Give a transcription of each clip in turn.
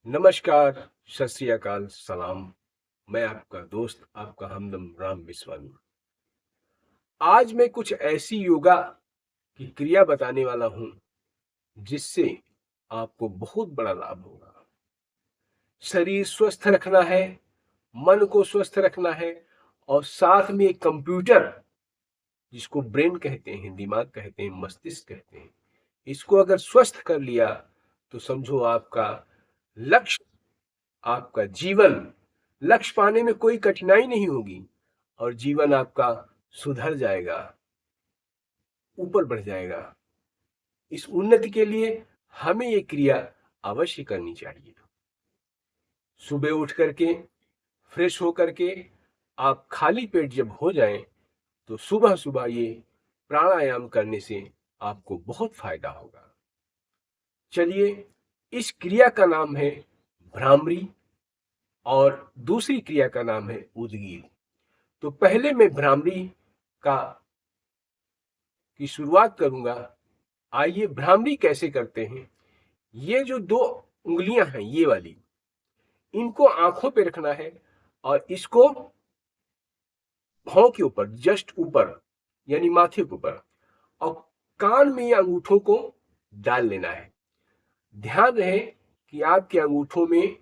नमस्कार, सत श्री अकाल, सलाम। मैं आपका दोस्त, आपका हमदम राम विश्वानी। आज मैं कुछ ऐसी योगा की क्रिया बताने वाला हूँ, जिससे आपको बहुत बड़ा लाभ होगा। शरीर स्वस्थ रखना है, मन को स्वस्थ रखना है और साथ में एक कंप्यूटर, जिसको ब्रेन कहते हैं, दिमाग कहते हैं, मस्तिष्क कहते हैं, इसको अगर स्वस्थ कर लिया, तो समझो आपका लक्ष्य, आपका जीवन, लक्ष्य पाने में कोई कठिनाई नहीं होगी और जीवन आपका सुधर जाएगा, ऊपर बढ़ जाएगा। इस उन्नति के लिए हमें ये क्रिया अवश्य करनी चाहिए। सुबह उठ करके, फ्रेश हो करके, आप खाली पेट जब हो जाएं, तो सुबह सुबह ये प्राणायाम करने से आपको बहुत फायदा होगा। चलिए, इस क्रिया का नाम है भ्रामरी और दूसरी क्रिया का नाम है उदगीर। तो पहले मैं भ्रामरी का की शुरुआत करूंगा। आइए, भ्रामरी कैसे करते हैं। ये जो दो उंगलियां हैं, ये वाली, इनको आंखों पे रखना है और इसको भौं के ऊपर, जस्ट ऊपर, यानी माथे के ऊपर, और कान में ये अंगूठों को डाल लेना है। ध्यान रहे कि आपके अंगूठों में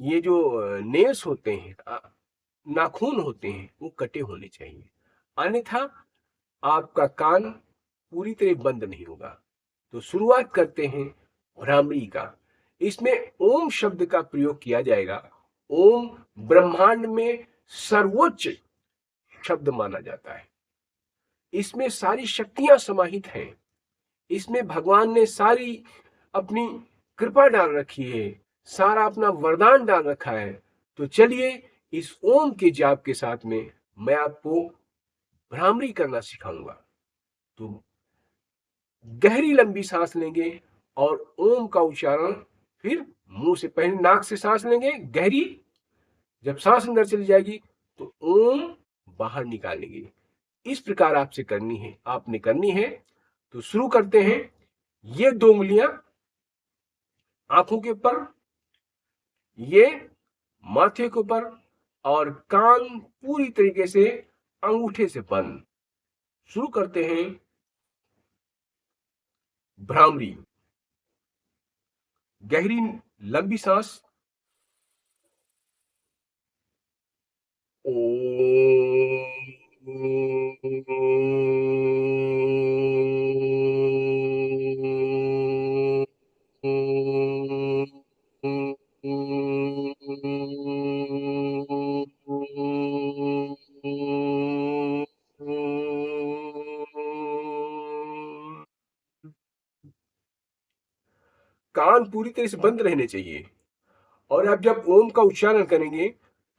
ये जो नेल्स होते हैं, नाखून होते हैं, वो कटे होने चाहिए, अन्यथा आपका कान पूरी तरह बंद नहीं होगा। तो शुरुआत करते हैं भ्रामरी का। इसमें ओम शब्द का प्रयोग किया जाएगा। ओम ब्रह्मांड में सर्वोच्च शब्द माना जाता है। इसमें सारी शक्तियां समाहित हैं। इसमें भगवान ने सारी अपनी कृपा डाल रखी है, सारा अपना वरदान डाल रखा है। तो चलिए, इस ओम के जाप के साथ में मैं आपको भ्रामरी करना सिखाऊंगा। तो गहरी लंबी सांस लेंगे और ओम का उच्चारण फिर मुंह से, पहले नाक से सांस लेंगे गहरी। जब सांस अंदर चली जाएगी तो ओम बाहर निकालेंगे। इस प्रकार आपसे करनी है, आपने करनी है। तो शुरू करते हैं। ये दो उंगलियां आंखों के ऊपर, ये माथे के ऊपर, और कान पूरी तरीके से अंगूठे से बंद। शुरू करते हैं भ्रामरी। गहरी लंबी सांस। कान पूरी तरह से बंद रहने चाहिए। और आप जब ओम का उच्चारण करेंगे,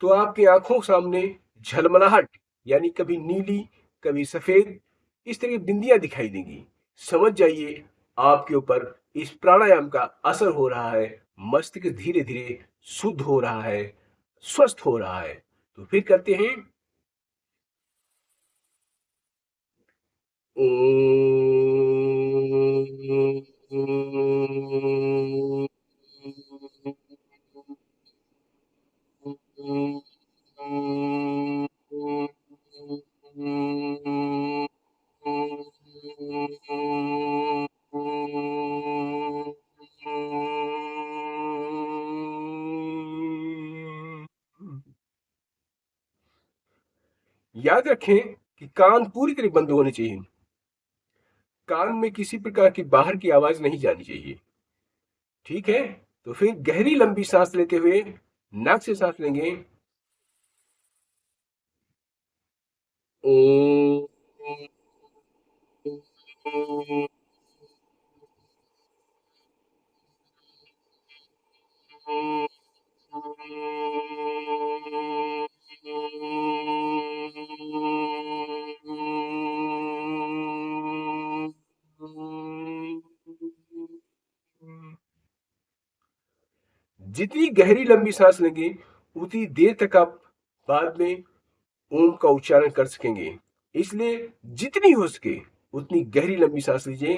तो आपकी आंखों सामने झलमलाहट, यानी कभी नीली, कभी सफेद, इस तरह की बिंदियां दिखाई देंगी। समझ जाइए, आपके ऊपर इस प्राणायाम का असर हो रहा है। मस्तिष्क धीरे धीरे शुद्ध हो रहा है, स्वस्थ हो रहा है। तो फिर करते हैं याद रखें कि कान पूरी तरह बंद होने चाहिए। कान में किसी प्रकार की बाहर की आवाज नहीं जानी चाहिए। ठीक है। तो फिर गहरी लंबी सांस लेते हुए नाक से सांस लेंगे। ओ जितनी गहरी लंबी सांस लेंगे, उतनी देर तक आप बाद में ओम का उच्चारण कर सकेंगे। इसलिए जितनी हो सके उतनी गहरी लंबी सांस लीजिए।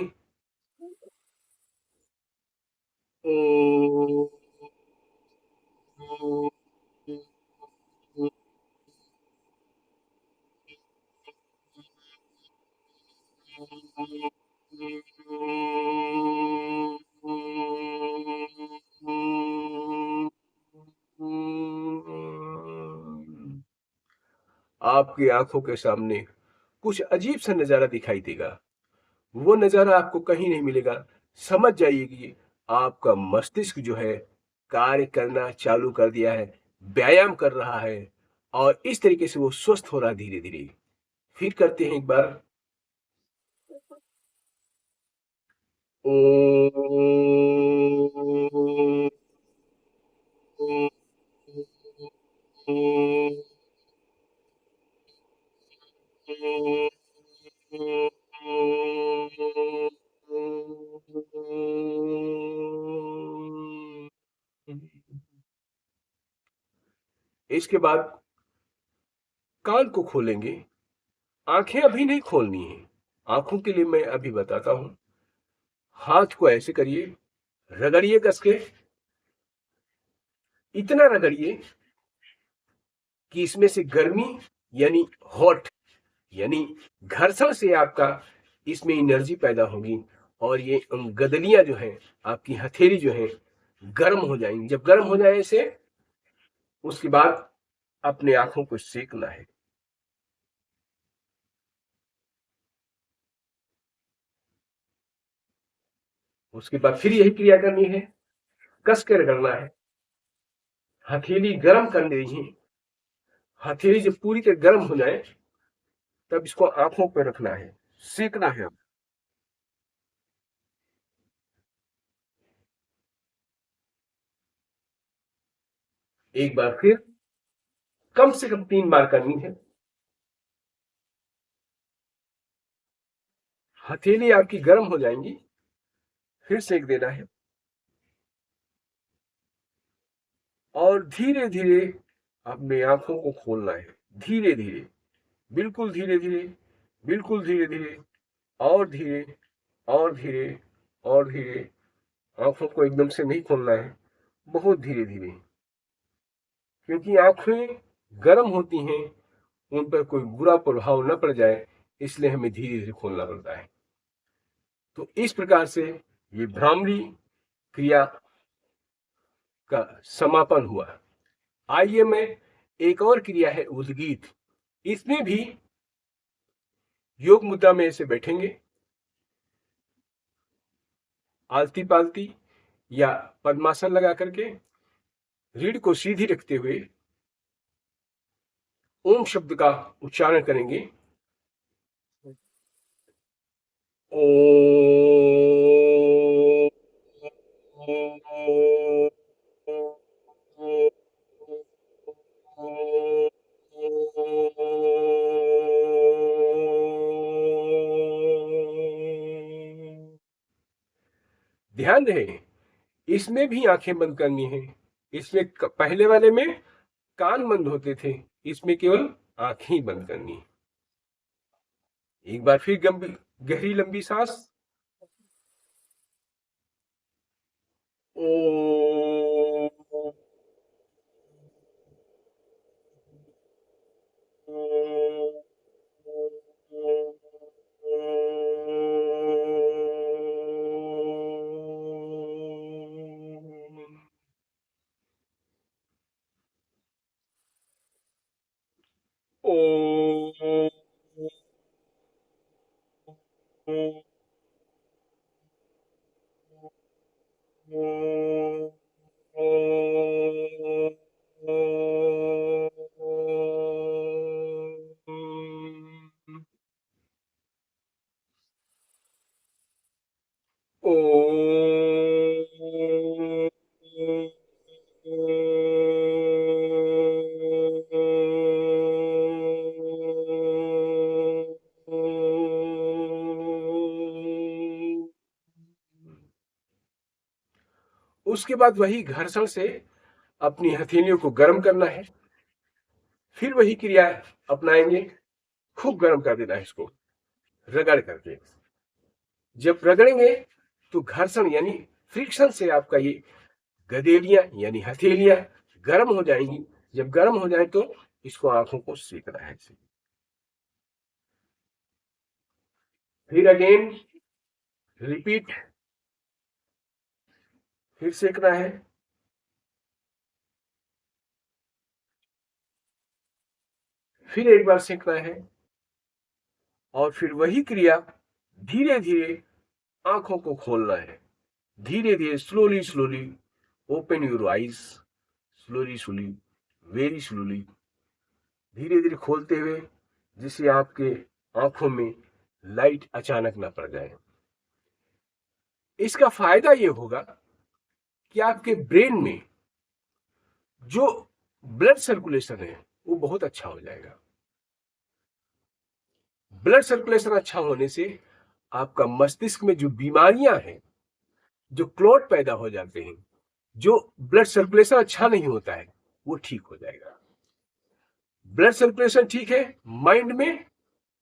आपकी आंखों के सामने कुछ अजीब सा नजारा दिखाई देगा। वो नजारा आपको कहीं नहीं मिलेगा। समझ जाइए कि आपका मस्तिष्क जो है कार्य करना चालू कर दिया है, व्यायाम कर रहा है और इस तरीके से वो स्वस्थ हो रहा है धीरे धीरे। फिर करते हैं एक बार। इसके बाद कान को खोलेंगे। आंखें अभी नहीं खोलनी है। आंखों के लिए मैं अभी बताता हूं। हाथ को ऐसे करिए, रगड़िए कस के, इतना रगड़िए कि इसमें से गर्मी यानी हॉट यानी घर्षण से आपका इसमें एनर्जी पैदा होगी और ये गदलियां जो है, आपकी हथेली जो है गर्म हो जाएंगी। जब गर्म हो जाए इसे, उसके बाद अपने आंखों को सेकना है। उसके बाद फिर यही क्रिया करनी है, कस के रगड़ना है। हथेली गर्म कर लीजिए। हथेली जब पूरी तरह गर्म हो जाए तब इसको आंखों पर रखना है, सेकना है। अब एक बार फिर कम से कम 3 बार करनी है। हथेली आपकी गर्म हो जाएंगी, फिर सेक देना है और धीरे धीरे अपने आंखों को खोलना है। धीरे धीरे, बिल्कुल धीरे धीरे, बिल्कुल धीरे धीरे, और धीरे और धीरे और धीरे। आंखों को एकदम से नहीं खोलना है, बहुत धीरे धीरे, क्योंकि आंखें गर्म होती हैं, उन पर कोई बुरा प्रभाव न पड़ जाए, इसलिए हमें धीरे धीरे खोलना पड़ता है। तो इस प्रकार से ये भ्रामरी क्रिया का समापन हुआ। आइए मैं, एक और क्रिया है उद्गीत। इसमें भी योग मुद्रा में ऐसे बैठेंगे, आलती पालती या पद्मासन लगा करके, रीढ़ को सीधी रखते हुए ओम शब्द का उच्चारण करेंगे। ध्यान रहे, इसमें भी आंखें बंद करनी है। इसमें पहले वाले में कान बंद होते थे, इसमें केवल आंखें ही बंद करनी है। एक बार फिर गहरी लंबी सांस। ओ उसके बाद वही घर्षण से अपनी हथेलियों को गर्म करना है। फिर वही क्रिया अपनाएंगे, खूब गर्म कर देना है इसको रगड़ करके। जब रगड़ेंगे तो घर्षण यानी फ्रिक्शन से आपका ये गदेलियां यानी हथेलियां गर्म हो जाएंगी। जब गर्म हो जाए तो इसको आंखों को सेकना है। फिर अगेन रिपीट, फिर सेकना है। फिर एक बार सेकना है और फिर वही क्रिया धीरे धीरे आंखों को खोलना है। धीरे धीरे slowly slowly open your eyes, slowly slowly, very slowly, धीरे धीरे खोलते हुए, जिससे आपके आंखों में लाइट अचानक ना पड़ जाए। इसका फायदा ये होगा कि आपके ब्रेन में जो ब्लड सर्कुलेशन है वो बहुत अच्छा हो जाएगा। ब्लड सर्कुलेशन अच्छा होने से आपका मस्तिष्क में जो बीमारियां हैं, जो क्लॉट पैदा हो जाते हैं, जो ब्लड सर्कुलेशन अच्छा नहीं होता है, वो ठीक हो जाएगा। ब्लड सर्कुलेशन ठीक है माइंड में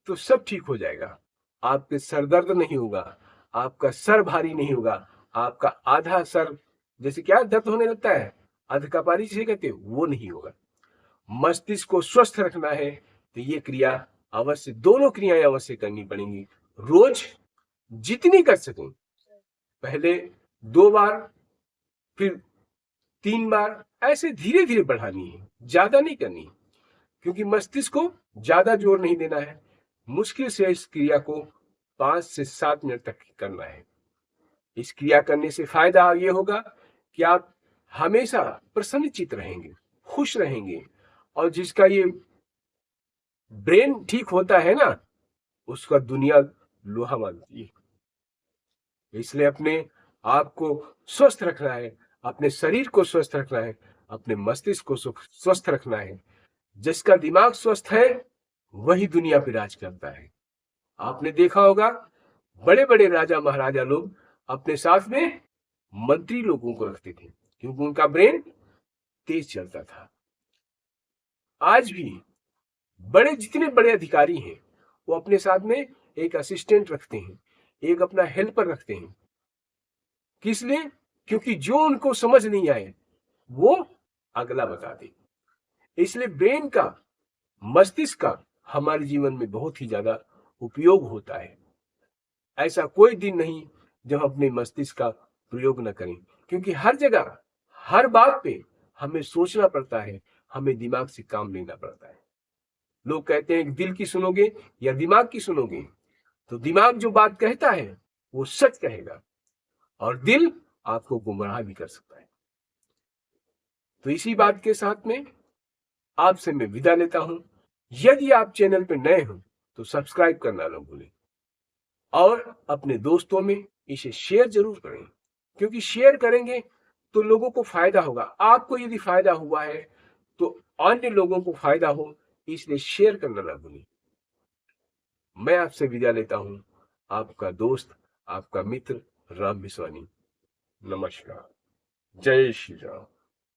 तो सब ठीक हो जाएगा। आपके सर दर्द नहीं होगा, आपका सर भारी नहीं होगा, आपका आधा सर जैसे क्या दर्द होने लगता है, अधकपारी जिसे कहते हैं, वो नहीं होगा। मस्तिष्क को स्वस्थ रखना है तो ये क्रिया अवश्य, दोनों क्रियाएं अवश्य करनी पड़ेंगी। रोज जितनी कर सकें, पहले 2 बार फिर 3 बार, ऐसे धीरे धीरे बढ़ानी है, ज्यादा नहीं करनी, क्योंकि मस्तिष्क को ज्यादा जोर नहीं देना है। मुश्किल से इस क्रिया को 5 से 7 मिनट तक करना है। इस क्रिया करने से फायदा ये होगा कि आप हमेशा प्रसन्नचित्त रहेंगे, खुश रहेंगे, और जिसका ये ब्रेन ठीक होता है ना, उसका दुनिया लोहा मानती है। इसलिए अपने आप को स्वस्थ रखना है, अपने शरीर को स्वस्थ रखना है, अपने मस्तिष्क को स्वस्थ रखना है। जिसका दिमाग स्वस्थ है वही दुनिया पे राज करता है। आपने देखा होगा बड़े बड़े राजा महाराजा लोग अपने साथ में मंत्री लोगों को रखते थे, क्योंकि उनका ब्रेन तेज चलता था। आज भी जितने बड़े अधिकारी हैं वो अपने साथ में एक असिस्टेंट रखते हैं, एक अपना हेल्पर रखते हैं। किस लिए? क्योंकि जो उनको समझ नहीं आए वो अगला बता दे। इसलिए ब्रेन का, मस्तिष्क का हमारे जीवन में बहुत ही ज्यादा उपयोग होता है। ऐसा कोई दिन नहीं जब अपने मस्तिष्क का प्रयोग न करें, क्योंकि हर जगह हर बात पे हमें सोचना पड़ता है, हमें दिमाग से काम लेना पड़ता है। लोग कहते हैं कि दिल की सुनोगे या दिमाग की सुनोगे, तो दिमाग जो बात कहता है वो सच कहेगा और दिल आपको गुमराह भी कर सकता है। तो इसी बात के साथ में आपसे मैं विदा लेता हूं। यदि आप चैनल पर नए हो तो सब्सक्राइब करना ना भूलें और अपने दोस्तों में इसे शेयर जरूर करें, क्योंकि शेयर करेंगे तो लोगों को फायदा होगा। आपको यदि फायदा हुआ है तो अन्य लोगों को फायदा हो, इसलिए शेयर करना ना भूलें। मैं आपसे विदा लेता हूं, आपका दोस्त, आपका मित्र राम विश्वानी। नमस्कार। जय श्री राम।